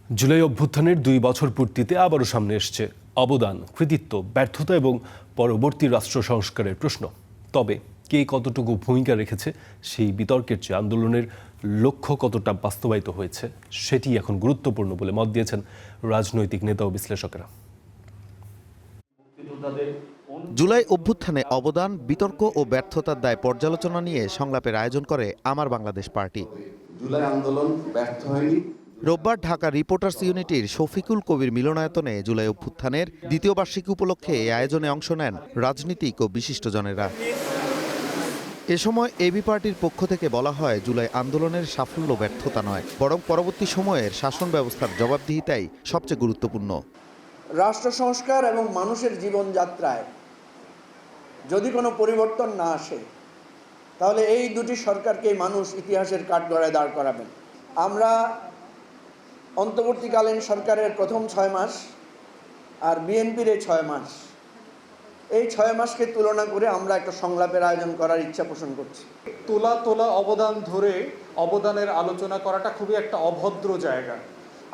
জুলাই অভ্যুত্থানের 2 বছর পূর্তিতে আবারও সামনে এসছে অবদান, কৃতিত্ব, ব্যর্থতা এবং পরবর্তী রাষ্ট্র সংস্কারের প্রশ্ন। তবে কে কতটুকু ভূমিকা রেখেছে সেই বিতর্কের চেয়ে আন্দোলনের লক্ষ্য কতটা বাস্তবায়িত হয়েছে সেটি এখন গুরুত্বপূর্ণ বলে মত দিয়েছেন রাজনৈতিক নেতা ও বিশ্লেষকেরা। জুলাই অভ্যুত্থানে অবদান, বিতর্ক ও ব্যর্থতার দায় পর্যালোচনা নিয়ে সংলাপের আয়োজন করে আমার বাংলাদেশ পার্টি। জুলাই আন্দোলন ব্যর্থ হয়নি। রোববার ঢাকা রিপোর্টার্স ইউনিটির শফিকুল কবির মিলনায়তনে জুলাই অভ্যুত্থানের দ্বিতীয় বার্ষিকী উপলক্ষে এই আয়োজনে অংশ নেন রাজনীতিক ও বিশিষ্টজনেরা। এ সময় এবি পার্টির পক্ষ থেকে বলা হয়, জুলাই আন্দোলনের সাফল্য ব্যর্থতা নয়, বরং পরবর্তী সময়ের শাসন ব্যবস্থার জবাবদিহিতাই সবচেয়ে গুরুত্বপূর্ণ। রাষ্ট্র সংস্কার এবং মানুষের জীবনযাত্রায় যদি কোনো পরিবর্তন না আসে, তাহলে এই দুটি সরকারকেই মানুষ ইতিহাসের কাঠগড়ায় দাঁড় করাবেন। আমরা অন্তর্বর্তীকালীন সরকারের প্রথম 6 মাস আর বিএনপির এই 6 মাস, এই 6 মাসকে তুলনা করে আমরা একটা সংলাপের আয়োজন করার ইচ্ছা পোষণ করছি। তোলা অবদান ধরে অবদানের আলোচনা করাটা খুবই একটা অভদ্র জায়গা।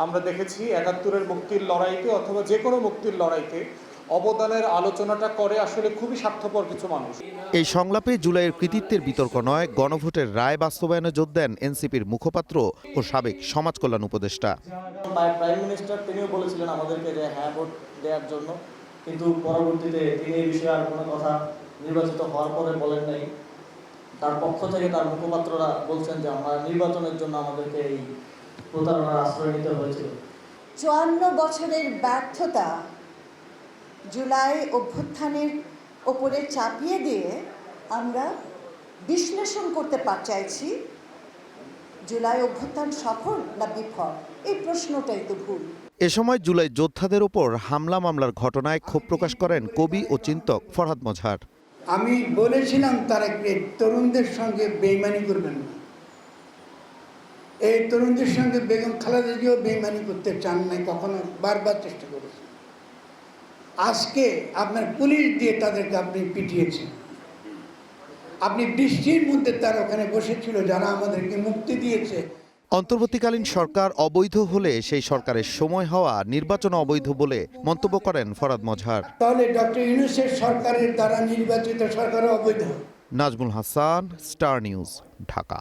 আমরা দেখেছি ৭১-এর মুক্তির লড়াইতে অথবা যে কোনো মুক্তির লড়াইতে অবদানের আলোচনাটা করে আসলে খুবই স্বার্থপর কিছু মানুষ। এই সংলাপে জুলাইয়ের কৃতিত্বের বিতর্ক নয়, গণভোটের রায় বাস্তবায়নে জোর দেন এনসিপির মুখপাত্র ও সাবেক সমাজ কল্যাণ উপদেষ্টা। প্রাইম মিনিস্টার তিনিও বলেছিলেন আমাদেরকে যে হ্যাঁ ভোট দেওয়ার জন্য, কিন্তু পরবর্তীতে তিনি এই বিষয়ে আর কোনো কথা নির্বাচিত হওয়ার পরে বলেন নাই। তার পক্ষ থেকে তার মুখপাত্ররা বলছেন যে আমরা নির্বাচনের জন্য আমাদেরকে এই প্রতারণার আশ্রয় নিতে হয়েছিল। ৫৪ বছরের ব্যর্থতা জুলাই অভ্যুত্থানের ওপরে চাপিয়ে দিয়ে আমরা বিশ্লেষণ করতে চাইছি, জুলাই অভ্যুত্থান সফল না বিফল, এই প্রশ্নটাই তো ভুল। এ সময় জুলাই যোদ্ধাদের ওপর হামলা মামলার ঘটনায় ক্ষোভ প্রকাশ করেন কবি ও চিন্তক ফরহাদ মজহার। আমি বলেছিলাম তারা তরুণদের সঙ্গে বেইমানি করবেন না। এই তরুণদের সঙ্গে বেগম খালেদা জিয়াও বেইমানি করতে চান নাই, কখনো বারবার চেষ্টা করেছেন। আজকে আপনার পুলিশ দিয়ে তাদেরকে আপনি পিটিয়েছেন। আপনি বৃষ্টির মধ্যে তারা ওখানে বসেছিল, যারা আমাদেরকে মুক্তি দিয়েছে। অন্তর্বর্তীকালীন সরকার অবৈধ হলে সেই সরকারের সময় হওয়া নির্বাচন অবৈধ বলে মন্তব্য করেন ফরহাদ মজহার। তাহলে ডক্টর ইউনূসের সরকারের দ্বারা নির্বাচিত সরকারও অবৈধ। Nazmul Hasan, star news, Dhaka.